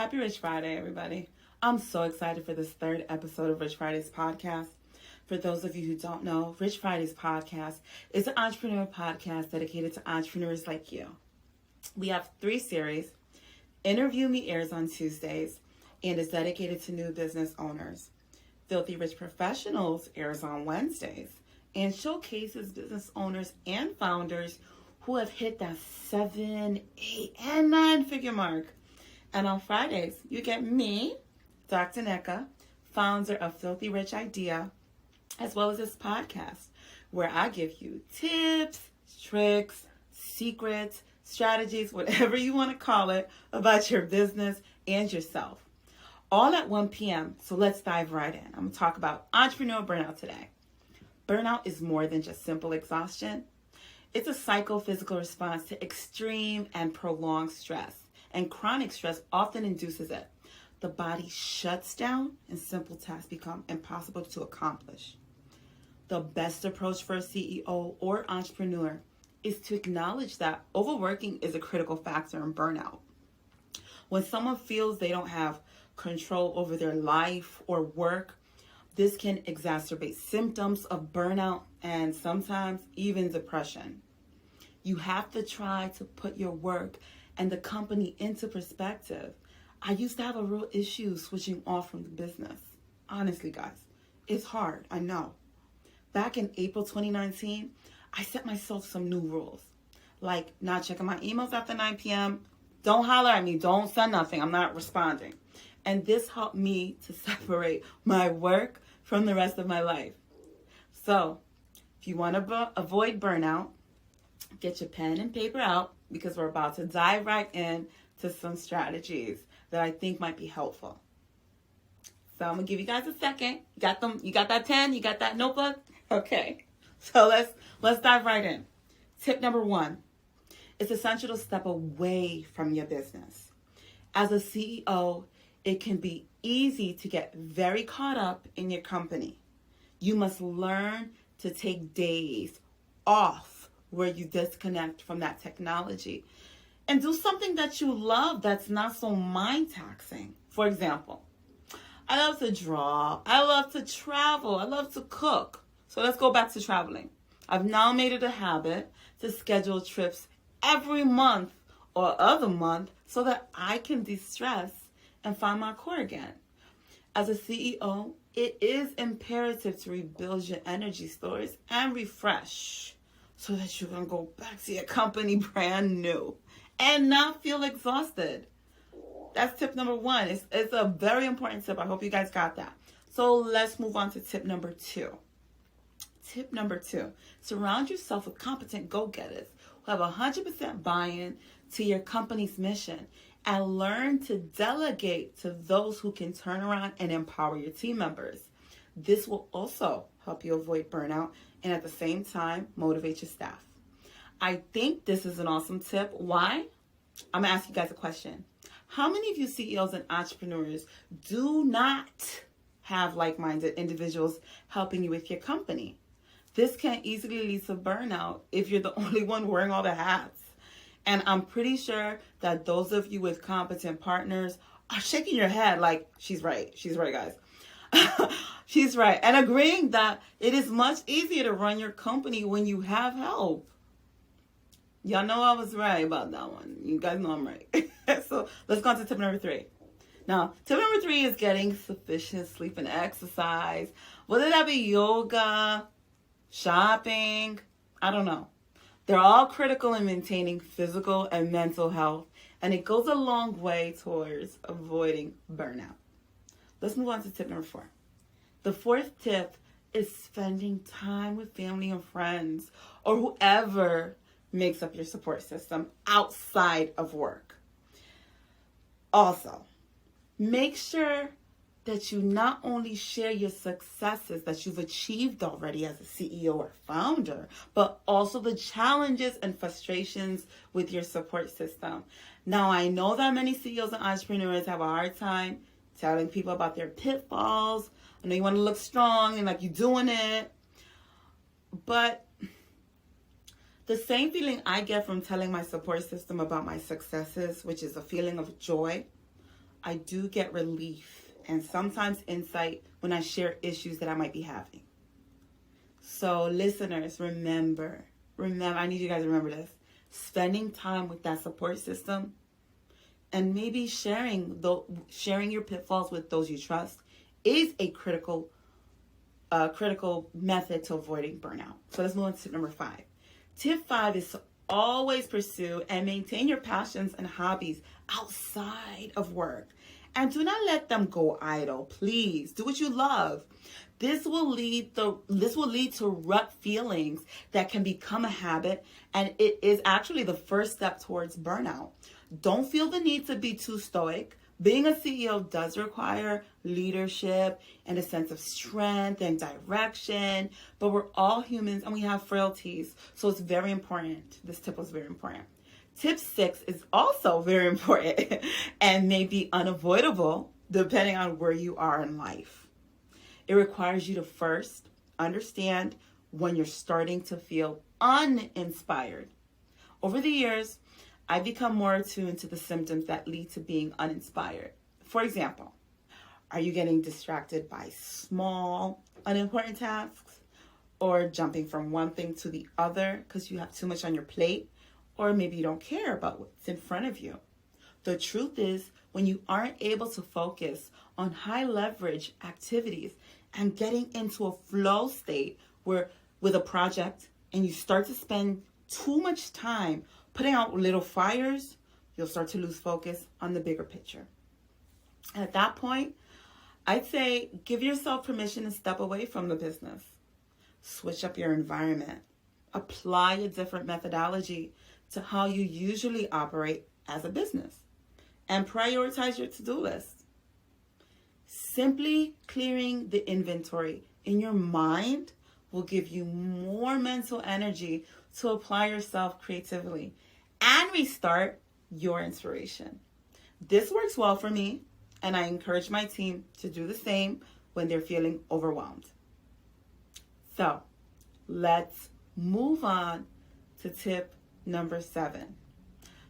Happy Rich Friday, everybody. I'm so excited for this third episode of Rich Friday's podcast. For those of you who don't know, Rich Friday's podcast is an entrepreneurial podcast dedicated to entrepreneurs like you. We have 3 series. Interview Me airs on Tuesdays and is dedicated to new business owners. Filthy Rich Professionals airs on Wednesdays and showcases business owners and founders who have hit that 7, 8, and 9-figure mark. And on Fridays, you get me, Dr. Nneka, founder of Filthy Rich Idea, as well as this podcast, where I give you tips, tricks, secrets, strategies, whatever you want to call it, about your business and yourself. All at 1 p.m., so let's dive right in. I'm going to talk about entrepreneurial burnout today. Burnout is more than just simple exhaustion. It's a psychophysical response to extreme and prolonged stress, and chronic stress often induces it. The body shuts down and simple tasks become impossible to accomplish. The best approach for a CEO or entrepreneur is to acknowledge that overworking is a critical factor in burnout. When someone feels they don't have control over their life or work, this can exacerbate symptoms of burnout and sometimes even depression. You have to try to put your work and the company into perspective. I used to have a real issue switching off from the business. Honestly, guys, it's hard, I know. Back in April 2019, I set myself some new rules, like not checking my emails after 9 p.m., don't holler at me, don't send nothing, I'm not responding. And this helped me to separate my work from the rest of my life. So, if you want to avoid burnout, get your pen and paper out, because we're about to dive right in to some strategies that I think might be helpful. So I'm gonna give you guys a second. Got them? You got that pen? You got that notebook? Okay. So let's dive right in. Tip number 1. It's essential to step away from your business. As a CEO, it can be easy to get very caught up in your company. You must learn to take days off where you disconnect from that technology and do something that you love that's not so mind-taxing. For example, I love to draw, I love to travel, I love to cook. So let's go back to traveling. I've now made it a habit to schedule trips every month or other month so that I can de-stress and find my core again. As a CEO, it is imperative to rebuild your energy stores and refresh so that you can go back to your company brand new and not feel exhausted. That's tip number 1. It's a very important tip. I hope you guys got that. So let's move on to tip number 2. Tip number 2, surround yourself with competent go-getters who have 100% buy-in to your company's mission, and learn to delegate to those who can turn around and empower your team members. This will also help you avoid burnout and at the same time motivate your staff. I think this is an awesome tip. Why? I'm going to ask you guys a question. How many of you CEOs and entrepreneurs do not have like-minded individuals helping you with your company? This can easily lead to burnout if you're the only one wearing all the hats. And I'm pretty sure that those of you with competent partners are shaking your head like, she's right, guys. She's right. And agreeing that it is much easier to run your company when you have help. Y'all know I was right about that one. You guys know I'm right. So let's go on to tip number 3. Now, tip number 3 is getting sufficient sleep and exercise. Whether that be yoga, shopping, I don't know. They're all critical in maintaining physical and mental health, and it goes a long way towards avoiding burnout. Let's move on to tip number 4. The 4th tip is spending time with family and friends or whoever makes up your support system outside of work. Also, make sure that you not only share your successes that you've achieved already as a CEO or founder, but also the challenges and frustrations with your support system. Now, I know that many CEOs and entrepreneurs have a hard time telling people about their pitfalls. I know you want to look strong and like you're doing it, but the same feeling I get from telling my support system about my successes, which is a feeling of joy, I do get relief and sometimes insight when I share issues that I might be having. So listeners, remember, I need you guys to remember this. Spending time with that support system and maybe sharing your pitfalls with those you trust is a critical method to avoiding burnout. So let's move on to tip number 5. Tip 5 is to always pursue and maintain your passions and hobbies outside of work. And do not let them go idle. Please do what you love. This will lead to rut feelings that can become a habit, and it is actually the first step towards burnout. Don't feel the need to be too stoic. Being a CEO does require leadership and a sense of strength and direction, but we're all humans and we have frailties, so it's very important. This tip was very important. Tip 6 is also very important and may be unavoidable depending on where you are in life. It requires you to first understand when you're starting to feel uninspired. Over the years, I've become more attuned to the symptoms that lead to being uninspired. For example, are you getting distracted by small, unimportant tasks, or jumping from one thing to the other because you have too much on your plate, or maybe you don't care about what's in front of you? The truth is, when you aren't able to focus on high leverage activities and getting into a flow state with a project, and you start to spend too much time putting out little fires, you'll start to lose focus on the bigger picture. And at that point, I'd say give yourself permission to step away from the business. Switch up your environment. Apply a different methodology to how you usually operate as a business. And prioritize your to-do list. Simply clearing the inventory in your mind will give you more mental energy to apply yourself creatively and restart your inspiration. This works well for me, and I encourage my team to do the same when they're feeling overwhelmed. So, let's move on to tip number 7.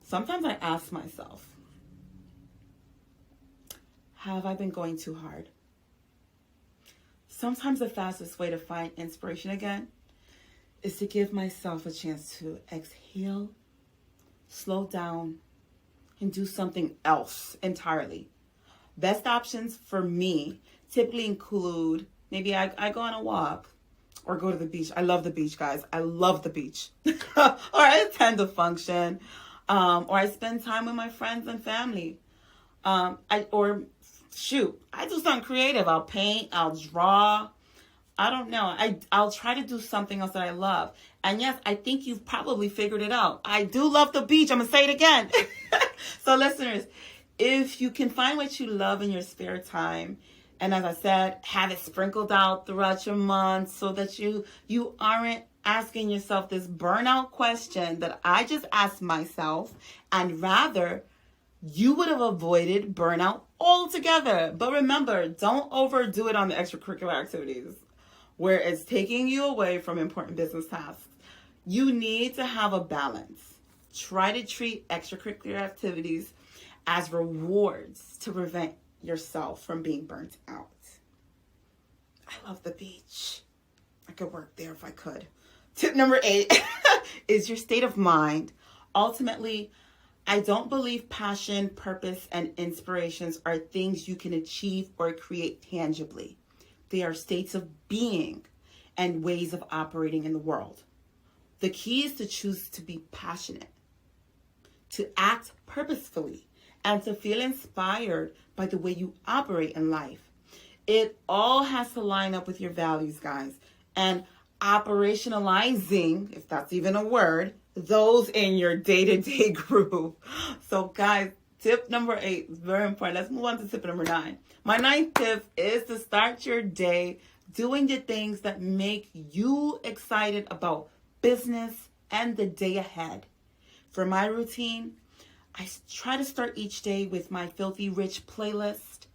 Sometimes I ask myself, have I been going too hard? Sometimes the fastest way to find inspiration again is to give myself a chance to exhale, slow down, and do something else entirely. Best options for me typically include maybe I go on a walk or go to the beach. I love the beach, guys. I love the beach. Or I attend a function, or I spend time with my friends and family. I do something creative. I'll paint, I'll draw. I don't know. I'll try to do something else that I love. And yes, I think you've probably figured it out. I do love the beach. I'm going to say it again. So listeners, if you can find what you love in your spare time, and as I said, have it sprinkled out throughout your month so that you aren't asking yourself this burnout question that I just asked myself, and rather you would have avoided burnout altogether. But remember, don't overdo it on the extracurricular activities where it's taking you away from important business tasks. You need to have a balance. Try to treat extracurricular activities as rewards to prevent yourself from being burnt out. I love the beach. I could work there if I could. Tip number 8 is your state of mind. Ultimately, I don't believe passion, purpose, and inspirations are things you can achieve or create tangibly. They are states of being and ways of operating in the world. The key is to choose to be passionate, to act purposefully, and to feel inspired by the way you operate in life. It all has to line up with your values, guys, and operationalizing, if that's even a word, those in your day-to-day groove. So guys, tip number 8 is very important. Let's move on to tip number 9. My 9th tip is to start your day doing the things that make you excited about business and the day ahead. For my routine, I try to start each day with my Filthy Rich playlist.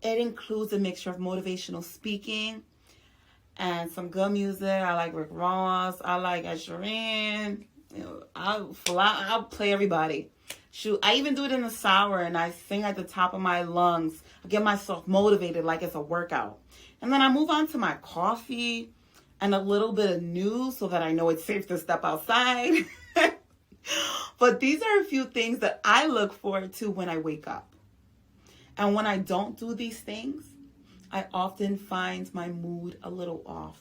It includes a mixture of motivational speaking and some good music. I like Rick Ross. I like Ed Sheeran. I'll play everybody. Shoot, I even do it in the shower and I sing at the top of my lungs. I get myself motivated like it's a workout. And then I move on to my coffee and a little bit of news so that I know it's safe to step outside. But these are a few things that I look forward to when I wake up. And when I don't do these things, I often find my mood a little off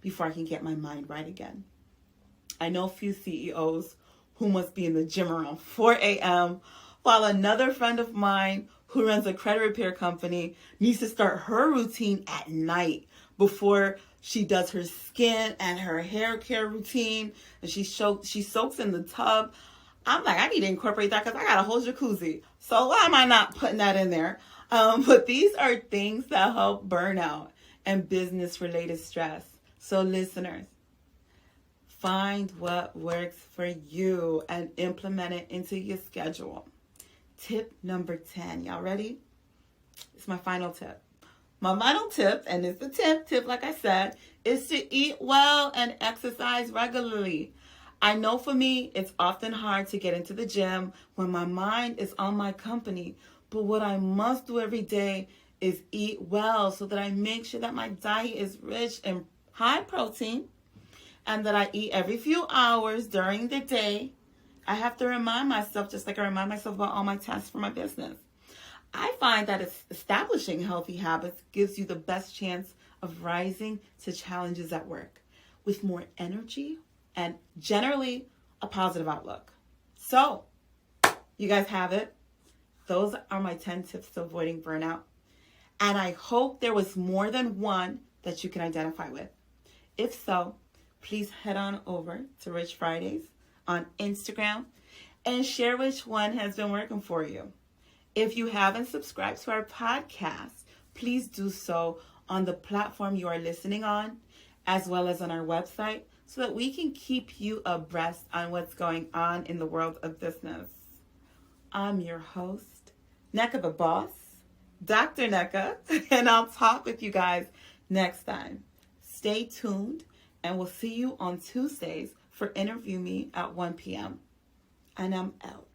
before I can get my mind right again. I know a few CEOs who must be in the gym around 4 a.m., while another friend of mine who runs a credit repair company needs to start her routine at night before she does her skin and her hair care routine, and she soaks in the tub. I'm like, I need to incorporate that because I got a whole jacuzzi. So why am I not putting that in there? But these are things that help burnout and business-related stress. So listeners, find what works for you and implement it into your schedule. Tip number 10. Y'all ready? It's my final tip. My final tip, and it's the tip like I said, is to eat well and exercise regularly. I know for me, it's often hard to get into the gym when my mind is on my company. But what I must do every day is eat well so that I make sure that my diet is rich in high protein and that I eat every few hours during the day. I have to remind myself, just like I remind myself about all my tasks for my business. I find that establishing healthy habits gives you the best chance of rising to challenges at work with more energy and generally a positive outlook. So, you guys have it. Those are my 10 tips to avoiding burnout. And I hope there was more than one that you can identify with. If so, please head on over to Rich Fridays on Instagram and share which one has been working for you. If you haven't subscribed to our podcast, please do so on the platform you are listening on, as well as on our website, so that we can keep you abreast on what's going on in the world of business. I'm your host, Nneka the Boss, Dr. Nneka, and I'll talk with you guys next time. Stay tuned, and we'll see you on Tuesdays for Interview Me at 1 p.m. And I'm out.